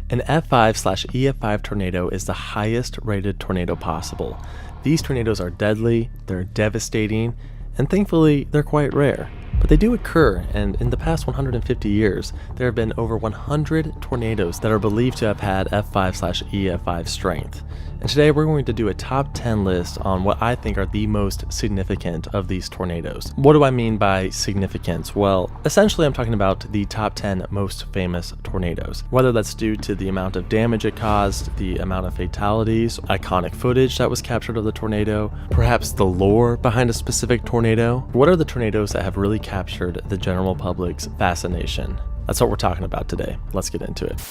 An F5/EF5 tornado is the highest rated tornado possible. These tornadoes are deadly, they're devastating, and thankfully they're quite rare. But they do occur, and in the past 150 years, there have been over 100 tornadoes that are believed to have had F5/EF5 strength. And today we're going to do a top 10 list on what I think are the most significant of these tornadoes. What do I mean by significance? Well, essentially I'm talking about the top 10 most famous tornadoes. Whether that's due to the amount of damage it caused, the amount of fatalities, iconic footage that was captured of the tornado, perhaps the lore behind a specific tornado. What are the tornadoes that have really captured the general public's fascination? That's what we're talking about today. Let's get into it.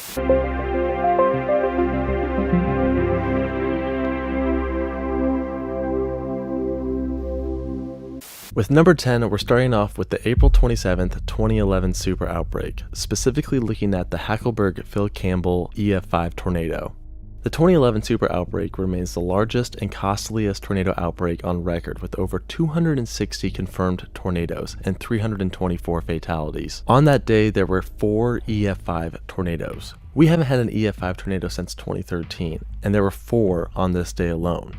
With number 10, we're starting off with the April 27th, 2011 super outbreak, specifically looking at the Hackleburg-Phil Campbell EF5 tornado. The 2011 super outbreak remains the largest and costliest tornado outbreak on record, with over 260 confirmed tornadoes and 324 fatalities. On that day, there were 4 EF5 tornadoes. We haven't had an EF5 tornado since 2013, and there were 4 on this day alone.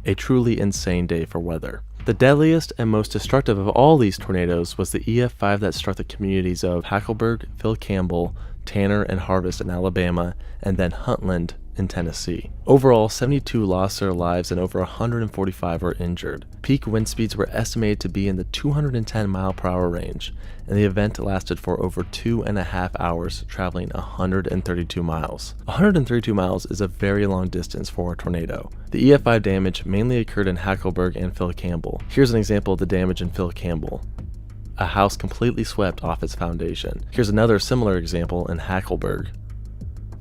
A truly insane day for weather. The deadliest and most destructive of all these tornadoes was the EF5 that struck the communities of Hackleburg, Phil Campbell, Tanner, and Harvest in Alabama, and then Huntland in Tennessee. Overall, 72 lost their lives and over 145 were injured. Peak wind speeds were estimated to be in the 210 mile/hour range, and the event lasted for over 2.5 hours, traveling 132 miles. 132 miles is a very long distance for a tornado. The EF5 damage mainly occurred in Hackleburg and Phil Campbell. Here's an example of the damage in Phil Campbell. A house completely swept off its foundation. Here's another similar example in Hackleburg.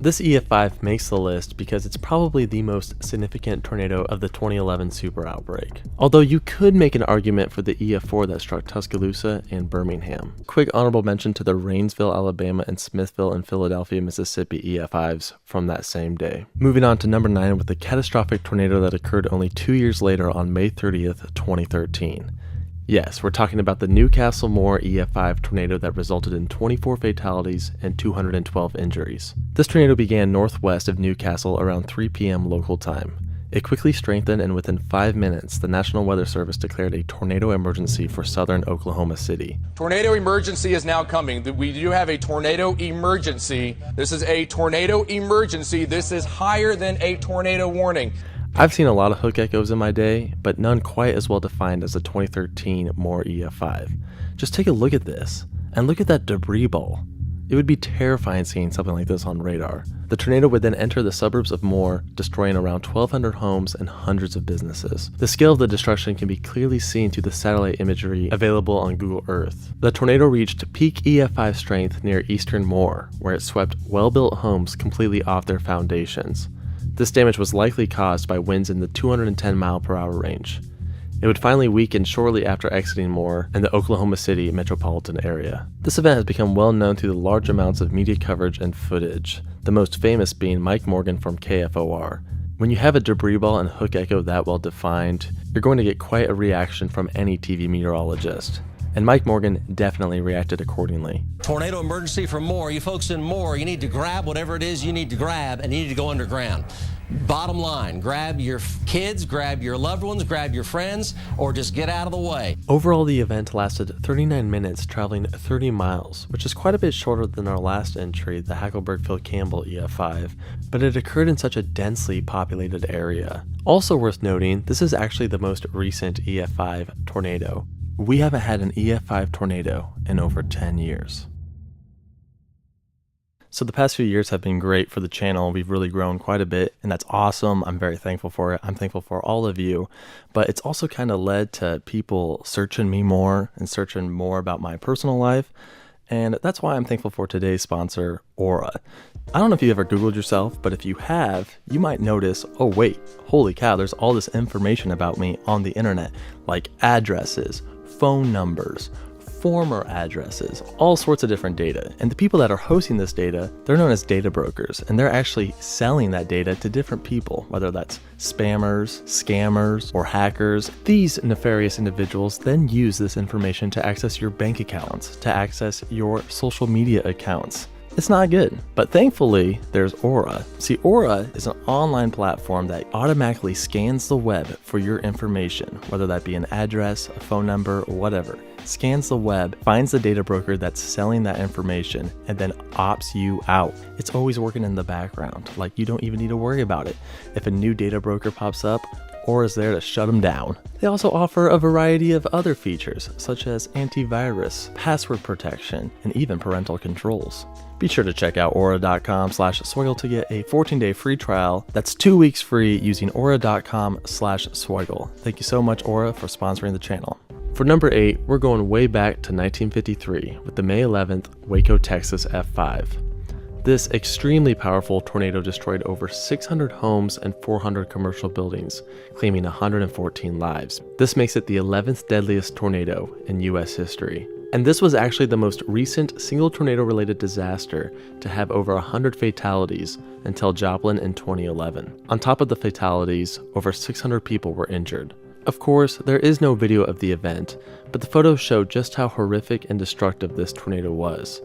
This EF5 makes the list because it's probably the most significant tornado of the 2011 super outbreak. Although you could make an argument for the EF4 that struck Tuscaloosa and Birmingham. Quick honorable mention to the Rainsville, Alabama and Smithville and Philadelphia, Mississippi EF5s from that same day. Moving on to number 9 with the catastrophic tornado that occurred only 2 years later on May 30th, 2013. Yes, we're talking about the Newcastle Moore EF5 tornado that resulted in 24 fatalities and 212 injuries. This tornado began northwest of Newcastle around 3 p.m. local time. It quickly strengthened, and within 5 minutes, the National Weather Service declared a tornado emergency for southern Oklahoma City. Tornado emergency is now coming. We do have a tornado emergency. This is a tornado emergency. This is higher than a tornado warning. I've seen a lot of hook echoes in my day, but none quite as well defined as the 2013 Moore EF5. Just take a look at this, and look at that debris ball. It would be terrifying seeing something like this on radar. The tornado would then enter the suburbs of Moore, destroying around 1,200 homes and hundreds of businesses. The scale of the destruction can be clearly seen through the satellite imagery available on Google Earth. The tornado reached peak EF5 strength near eastern Moore, where it swept well-built homes completely off their foundations. This damage was likely caused by winds in the 210 mile/hour range. It would finally weaken shortly after exiting Moore in the Oklahoma City metropolitan area. This event has become well known through the large amounts of media coverage and footage, the most famous being Mike Morgan from KFOR. When you have a debris ball and hook echo that well defined, you're going to get quite a reaction from any TV meteorologist. And Mike Morgan definitely reacted accordingly. Tornado emergency for Moore. You folks in Moore, you need to grab whatever it is you need to grab, and you need to go underground. Bottom line, grab your kids, grab your loved ones, grab your friends, or just get out of the way. Overall, the event lasted 39 minutes, traveling 30 miles, which is quite a bit shorter than our last entry, the Hackleburg-Phil Campbell EF5, but it occurred in such a densely populated area. Also worth noting, this is actually the most recent EF5 tornado. We haven't had an EF5 tornado in over 10 years. So the past few years have been great for the channel. We've really grown quite a bit, and that's awesome. I'm very thankful for it. I'm thankful for all of you, but it's also kind of led to people searching me more and searching more about my personal life. And that's why I'm thankful for today's sponsor, Aura. I don't know if you ever Googled yourself, but if you have, you might notice, oh wait, holy cow, there's all this information about me on the internet, like addresses, phone numbers, former addresses, all sorts of different data. And the people that are hosting this data, they're known as data brokers, and they're actually selling that data to different people, whether that's spammers, scammers, or hackers. These nefarious individuals then use this information to access your bank accounts, to access your social media accounts. It's not good. But thankfully, there's Aura. See, Aura is an online platform that automatically scans the web for your information, whether that be an address, a phone number, or whatever. Scans the web, finds the data broker that's selling that information, and then opts you out. It's always working in the background. Like, you don't even need to worry about it. If a new data broker pops up, Aura's there to shut them down. They also offer a variety of other features, such as antivirus, password protection, and even parental controls. Be sure to check out aura.com/swiggle to get a 14-day free trial. That's 2 weeks free using aura.com/swiggle. Thank you so much, Aura, for sponsoring the channel. For number 8, we're going way back to 1953 with the May 11th Waco, Texas F5. This extremely powerful tornado destroyed over 600 homes and 400 commercial buildings, claiming 114 lives. This makes it the 11th deadliest tornado in US history. And this was actually the most recent single tornado-related disaster to have over 100 fatalities until Joplin in 2011. On top of the fatalities, over 600 people were injured. Of course, there is no video of the event, but the photos show just how horrific and destructive this tornado was.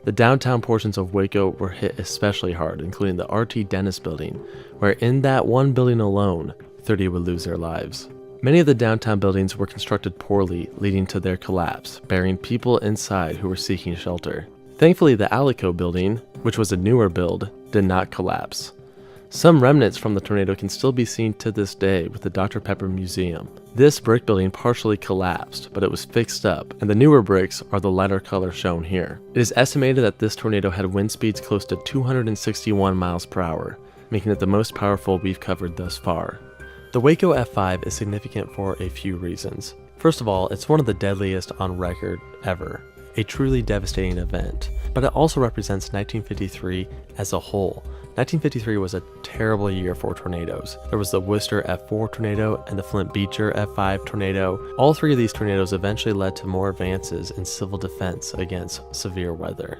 The downtown portions of Waco were hit especially hard, including the RT Dennis building, where in that one building alone, 30 would lose their lives. Many of the downtown buildings were constructed poorly, leading to their collapse, burying people inside who were seeking shelter. Thankfully, the Alico building, which was a newer build, did not collapse. Some remnants from the tornado can still be seen to this day with the Dr. Pepper Museum. This brick building partially collapsed, but it was fixed up, and the newer bricks are the lighter color shown here. It is estimated that this tornado had wind speeds close to 261 miles per hour, making it the most powerful we've covered thus far. The Waco F5 is significant for a few reasons. First of all, it's one of the deadliest on record ever, a truly devastating event, but it also represents 1953 as a whole. 1953 was a terrible year for tornadoes. There was the Worcester F4 tornado and the Flint Beecher F5 tornado. All three of these tornadoes eventually led to more advances in civil defense against severe weather.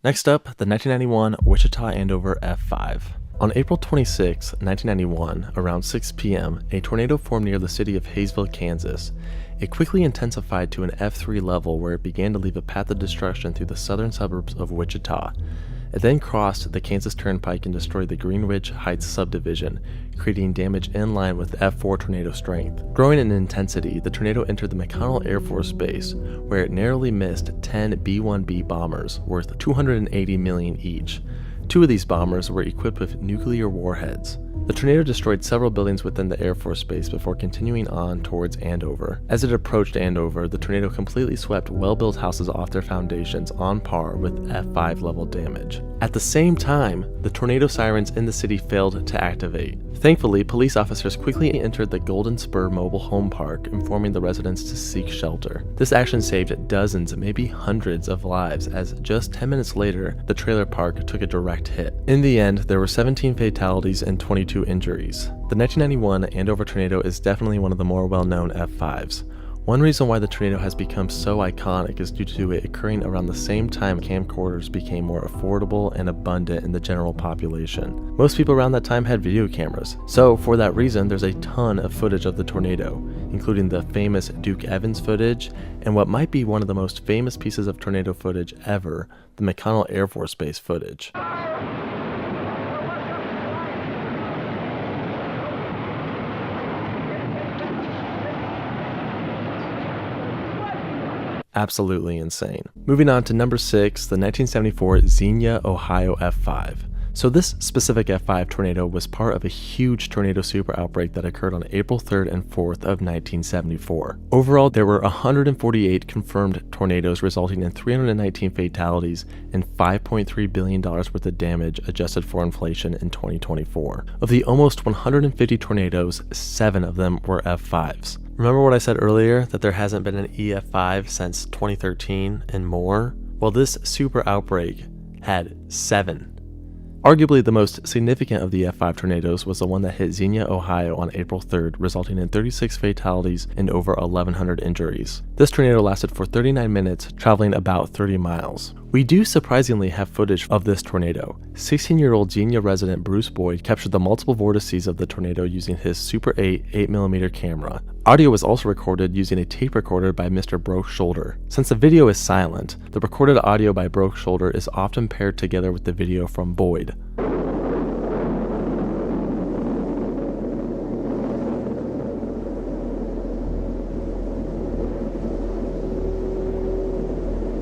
Next up, the 1991 Wichita Andover F5. On April 26, 1991, around 6 p.m., a tornado formed near the city of Hayesville, Kansas. It quickly intensified to an F3 level where it began to leave a path of destruction through the southern suburbs of Wichita. It then crossed the Kansas Turnpike and destroyed the Green Ridge Heights subdivision, creating damage in line with F4 tornado strength. Growing in intensity, the tornado entered the McConnell Air Force Base, where it narrowly missed 10 B-1B bombers worth $280 million each. 2 of these bombers were equipped with nuclear warheads. The tornado destroyed several buildings within the Air Force Base before continuing on towards Andover. As it approached Andover, the tornado completely swept well-built houses off their foundations on par with F5 level damage. At the same time, the tornado sirens in the city failed to activate. Thankfully, police officers quickly entered the Golden Spur Mobile Home Park, informing the residents to seek shelter. This action saved dozens, maybe hundreds of lives, as just 10 minutes later, the trailer park took a direct hit. In the end, there were 17 fatalities and 22 injuries. The 1991 Andover tornado is definitely one of the more well-known F5s. One reason why the tornado has become so iconic is due to it occurring around the same time camcorders became more affordable and abundant in the general population. Most people around that time had video cameras, so for that reason there's a ton of footage of the tornado, including the famous Duke Evans footage and what might be one of the most famous pieces of tornado footage ever, the McConnell Air Force Base footage. Absolutely insane. Moving on to number 6, the 1974 Xenia, Ohio F5. So this specific F5 tornado was part of a huge tornado super outbreak that occurred on April 3rd and 4th of 1974. Overall, there were 148 confirmed tornadoes, resulting in 319 fatalities and $5.3 billion worth of damage adjusted for inflation in 2024. Of the almost 150 tornadoes, 7 of them were F5s. Remember what I said earlier, that there hasn't been an EF5 since 2013 and more? Well, this super outbreak had 7. Arguably the most significant of the F5 tornadoes was the one that hit Xenia, Ohio on April 3rd, resulting in 36 fatalities and over 1,100 injuries. This tornado lasted for 39 minutes, traveling about 30 miles. We do surprisingly have footage of this tornado. 16-year-old Xenia resident Bruce Boyd captured the multiple vortices of the tornado using his Super 8 8mm camera. Audio was also recorded using a tape recorder by Mr. Broke Shoulder. Since the video is silent, the recorded audio by Broke Shoulder is often paired together with the video from Boyd.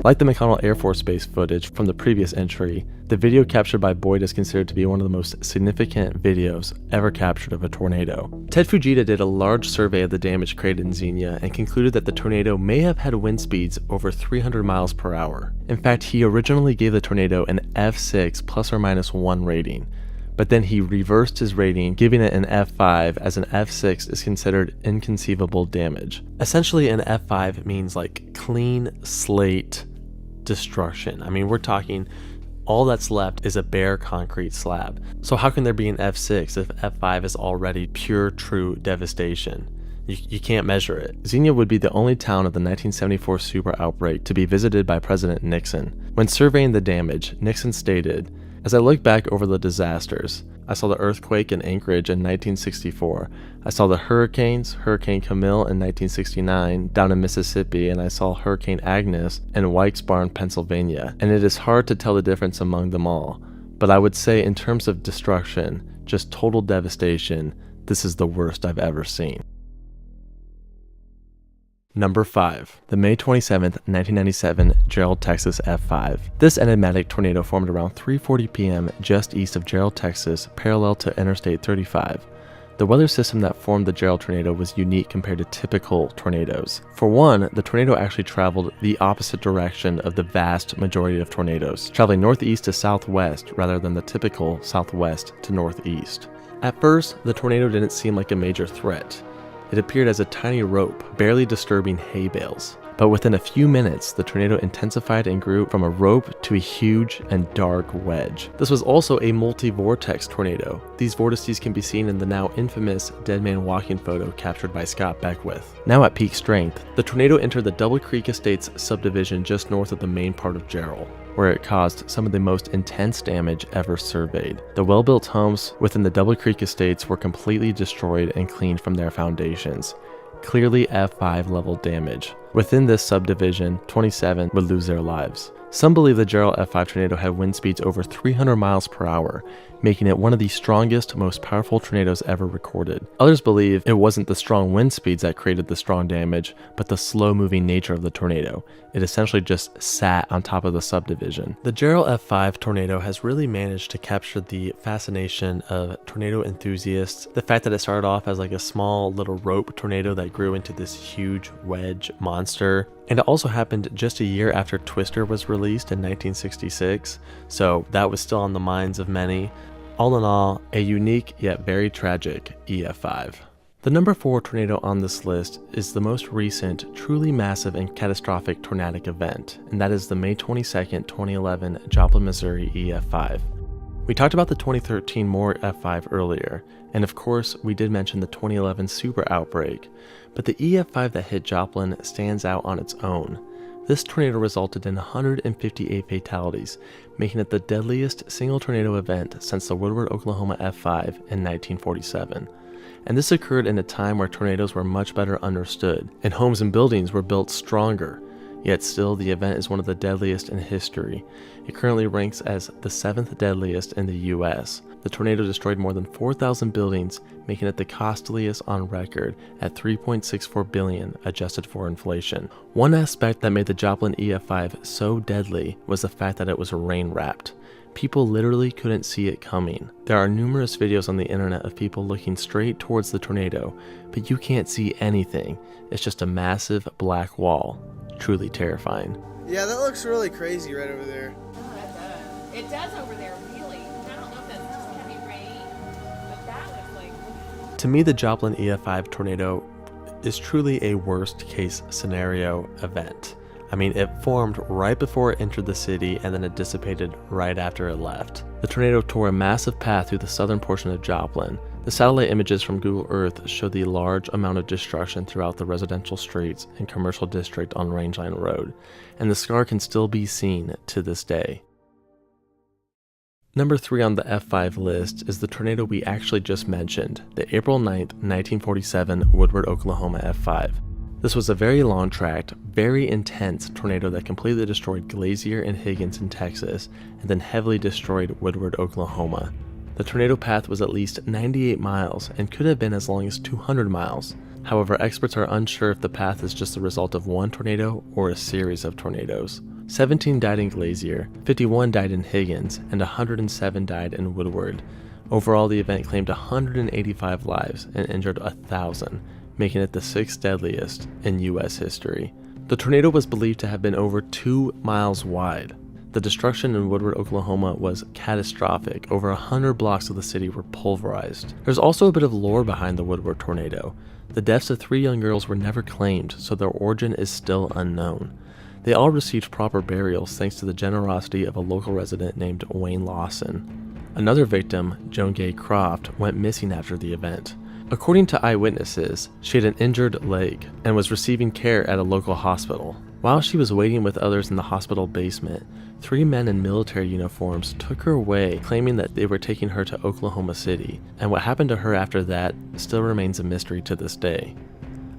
Like the McConnell Air Force Base footage from the previous entry, the video captured by Boyd is considered to be one of the most significant videos ever captured of a tornado. Ted Fujita did a large survey of the damage created in Xenia and concluded that the tornado may have had wind speeds over 300 miles per hour. In fact, he originally gave the tornado an F6 plus or minus 1 rating, but then he reversed his rating, giving it an F5, as an F6 is considered inconceivable damage. Essentially, an F5 means like clean slate destruction. I mean, we're talking all that's left is a bare concrete slab. So how can there be an F6 if F5 is already pure, true devastation? You can't measure it. Xenia would be the only town of the 1974 super outbreak to be visited by President Nixon. When surveying the damage, Nixon stated, "As I look back over the disasters, I saw the earthquake in Anchorage in 1964. I saw the hurricanes, Hurricane Camille in 1969 down in Mississippi, and I saw Hurricane Agnes in Wykes Barn, Pennsylvania, and it is hard to tell the difference among them all. But I would say in terms of destruction, just total devastation, this is the worst I've ever seen." Number 5. The May 27th, 1997 Gerald, Texas F5. This enigmatic tornado formed around 3:40 p.m. just east of Gerald, Texas, parallel to Interstate 35. The weather system that formed the Gerald tornado was unique compared to typical tornadoes. For one, the tornado actually traveled the opposite direction of the vast majority of tornadoes, traveling northeast to southwest rather than the typical southwest to northeast. At first, the tornado didn't seem like a major threat. It appeared as a tiny rope, barely disturbing hay bales. But within a few minutes, the tornado intensified and grew from a rope to a huge and dark wedge. This was also a multi-vortex tornado. These vortices can be seen in the now infamous Dead Man Walking photo captured by Scott Beckwith. Now at peak strength, the tornado entered the Double Creek Estates subdivision just north of the main part of Gerald, where it caused some of the most intense damage ever surveyed. The well-built homes within the Double Creek Estates were completely destroyed and cleaned from their foundations. Clearly F5 level damage. Within this subdivision, 27 would lose their lives. Some believe the Gerald F5 tornado had wind speeds over 300 miles per hour, making it one of the strongest, most powerful tornadoes ever recorded. Others believe it wasn't the strong wind speeds that created the strong damage, but the slow-moving nature of the tornado. It essentially just sat on top of the subdivision. The Gerald F5 tornado has really managed to capture the fascination of tornado enthusiasts. The fact that it started off as like a small little rope tornado that grew into this huge wedge monster. And it also happened just a year after Twister was released in 1966, so that was still on the minds of many. All in all, a unique yet very tragic EF5. The number 4 tornado on this list is the most recent, truly massive and catastrophic tornadic event, and that is the May 22nd, 2011 Joplin, Missouri EF5. We talked about the 2013 Moore F5 earlier, and of course we did mention the 2011 super outbreak, but the EF5 that hit Joplin stands out on its own. This tornado resulted in 158 fatalities, making it the deadliest single tornado event since the Woodward, Oklahoma F5 in 1947. And this occurred in a time where tornadoes were much better understood, and homes and buildings were built stronger. Yet still, the event is one of the deadliest in history. It currently ranks as the 7th deadliest in the US. The tornado destroyed more than 4,000 buildings, making it the costliest on record at $3.64 billion adjusted for inflation. One aspect that made the Joplin EF5 so deadly was the fact that it was rain-wrapped. People literally couldn't see it coming. There are numerous videos on the internet of people looking straight towards the tornado, but you can't see anything. It's just a massive black wall. Truly terrifying. Yeah, that looks really crazy right over there. Oh, it does. It does over there, really. I don't know if that's just heavy rain, but that looks like... To me, the Joplin EF5 tornado is truly a worst-case scenario event. I mean, it formed right before it entered the city and then it dissipated right after it left. The tornado tore a massive path through the southern portion of Joplin. The satellite images from Google Earth show the large amount of destruction throughout the residential streets and commercial district on Rangeline Road, and the scar can still be seen to this day. Number 3 on the F5 list is the tornado we actually just mentioned, the April 9th, 1947 Woodward, Oklahoma F5. This was a very long-tracked, very intense tornado that completely destroyed Glazier and Higgins in Texas, and then heavily destroyed Woodward, Oklahoma. The tornado path was at least 98 miles and could have been as long as 200 miles. However, experts are unsure if the path is just the result of one tornado or a series of tornadoes. 17 died in Glazier, 51 died in Higgins, and 107 died in Woodward. Overall, the event claimed 185 lives and injured 1,000, making it the 6th deadliest in U.S. history. The tornado was believed to have been over 2 miles wide. The destruction in Woodward, Oklahoma was catastrophic. Over 100 blocks of the city were pulverized. There's also a bit of lore behind the Woodward tornado. The deaths of 3 young girls were never claimed, so their origin is still unknown. They all received proper burials thanks to the generosity of a local resident named Wayne Lawson. Another victim, Joan Gay Croft, went missing after the event. According to eyewitnesses, she had an injured leg and was receiving care at a local hospital. While she was waiting with others in the hospital basement, 3 men in military uniforms took her away, claiming that they were taking her to Oklahoma City, and what happened to her after that still remains a mystery to this day.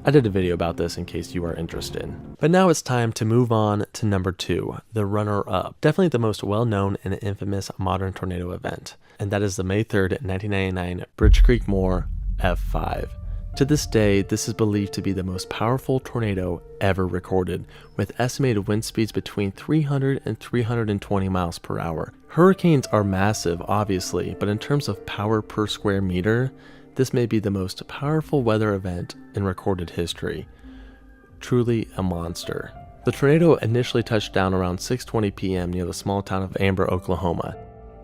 I did a video about this in case you are interested. But now it's time to move on to number 2, the runner-up. Definitely the most well-known and infamous modern tornado event, and that is the May 3rd, 1999 Bridge Creek Moore F5. To this day, this is believed to be the most powerful tornado ever recorded, with estimated wind speeds between 300 and 320 miles per hour. Hurricanes are massive, obviously, but in terms of power per square meter, this may be the most powerful weather event in recorded history. Truly a monster. The tornado initially touched down around 6:20 p.m. near the small town of Amber, Oklahoma.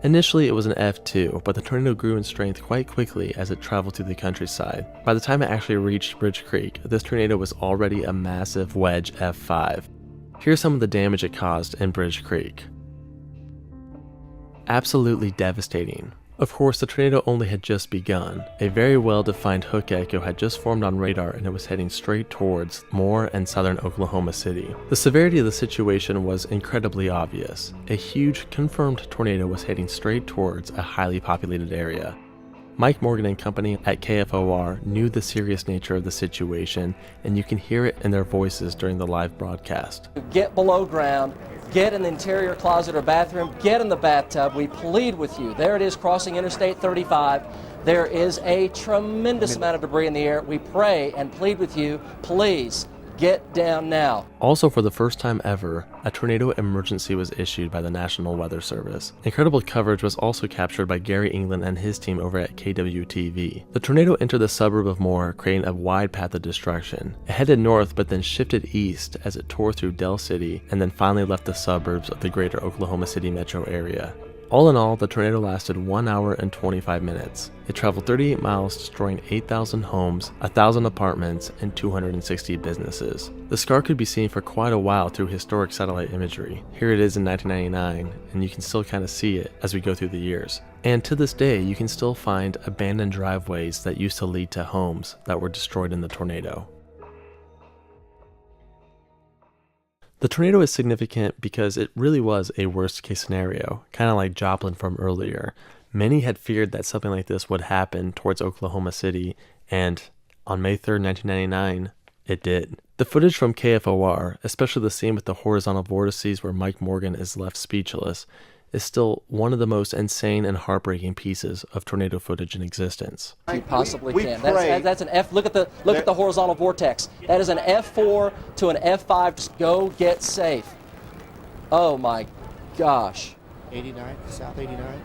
Initially, it was an F2, but the tornado grew in strength quite quickly as it traveled through the countryside. By the time it actually reached Bridge Creek, this tornado was already a massive wedge F5. Here's some of the damage it caused in Bridge Creek. Absolutely devastating. Of course, the tornado only had just begun. A very well-defined hook echo had just formed on radar and it was heading straight towards Moore and southern Oklahoma City. The severity of the situation was incredibly obvious. A huge, confirmed tornado was heading straight towards a highly populated area. Mike Morgan and company at KFOR knew the serious nature of the situation, and you can hear it in their voices during the live broadcast. Get below ground, get in the interior closet or bathroom, get in the bathtub. We plead with you. There it is, crossing Interstate 35. There is a tremendous amount of debris in the air. We pray and plead with you, please get down now. Also, for the first time ever, a tornado emergency was issued by the National Weather Service. Incredible coverage was also captured by Gary England and his team over at KWTV. The tornado entered the suburb of Moore, creating a wide path of destruction. It headed north but then shifted east as it tore through Del City and then finally left the suburbs of the greater Oklahoma City metro area. All in all, the tornado lasted 1 hour and 25 minutes. It traveled 38 miles, destroying 8,000 homes, 1,000 apartments, and 260 businesses. The scar could be seen for quite a while through historic satellite imagery. Here it is in 1999, and you can still kind of see it as we go through the years. And to this day, you can still find abandoned driveways that used to lead to homes that were destroyed in the tornado. The tornado is significant because it really was a worst case scenario, kind of like Joplin from earlier. Many had feared that something like this would happen towards Oklahoma City, and on May 3rd, 1999, it did. The footage from KFOR, especially the scene with the horizontal vortices where Mike Morgan is left speechless, is still one of the most insane and heartbreaking pieces of tornado footage in existence. You possibly can. That's an F. Look at the horizontal vortex. That is an F4 to an F5. Just go get safe. Oh my gosh. 89, South 89.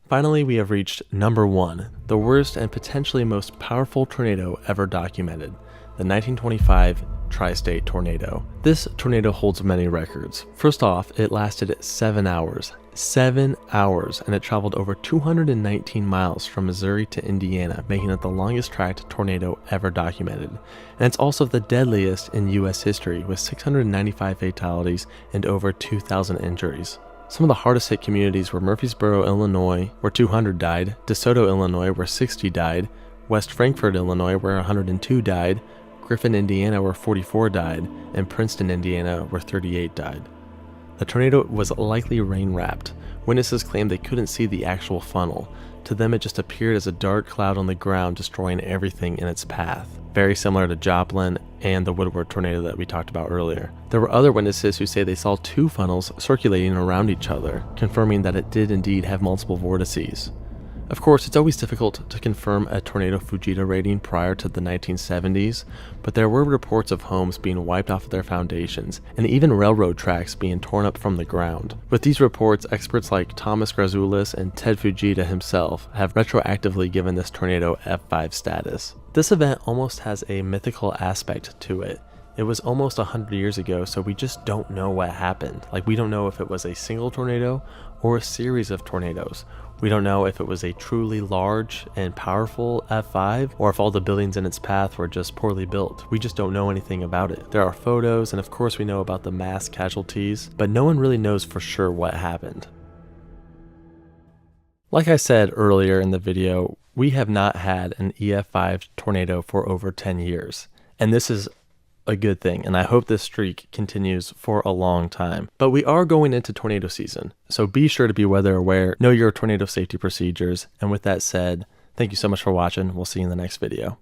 Finally, we have reached number 1, the worst and potentially most powerful tornado ever documented, the 1925 Tri-State tornado. This tornado holds many records. First off, it lasted 7 hours. 7 hours, and it traveled over 219 miles from Missouri to Indiana, making it the longest tracked tornado ever documented. And it's also the deadliest in U.S. history, with 695 fatalities and over 2,000 injuries. Some of the hardest hit communities were Murfreesboro, Illinois, where 200 died, DeSoto, Illinois, where 60 died, West Frankfort, Illinois, where 102 died, Griffin, Indiana, where 44 died, and Princeton, Indiana, where 38 died. The tornado was likely rain-wrapped. Witnesses claimed they couldn't see the actual funnel. To them, it just appeared as a dark cloud on the ground, destroying everything in its path. Very similar to Joplin and the Woodward tornado that we talked about earlier. There were other witnesses who say they saw two funnels circulating around each other, confirming that it did indeed have multiple vortices. Of course, it's always difficult to confirm a tornado Fujita rating prior to the 1970s, but there were reports of homes being wiped off of their foundations, and even railroad tracks being torn up from the ground. With these reports, experts like Thomas Grazoulis and Ted Fujita himself have retroactively given this tornado F5 status. This event almost has a mythical aspect to it. It was almost 100 years ago, so we just don't know what happened. Like, we don't know if it was a single tornado or a series of tornadoes. We don't know if it was a truly large and powerful F5 or if all the buildings in its path were just poorly built. We just don't know anything about it. There are photos, and of course we know about the mass casualties, but no one really knows for sure what happened. Like I said earlier in the video, we have not had an EF5 tornado for over 10 years, and this is a good thing, and I hope this streak continues for a long time. But we are going into tornado season, so be sure to be weather aware, know your tornado safety procedures, and with that said, thank you so much for watching. We'll see you in the next video.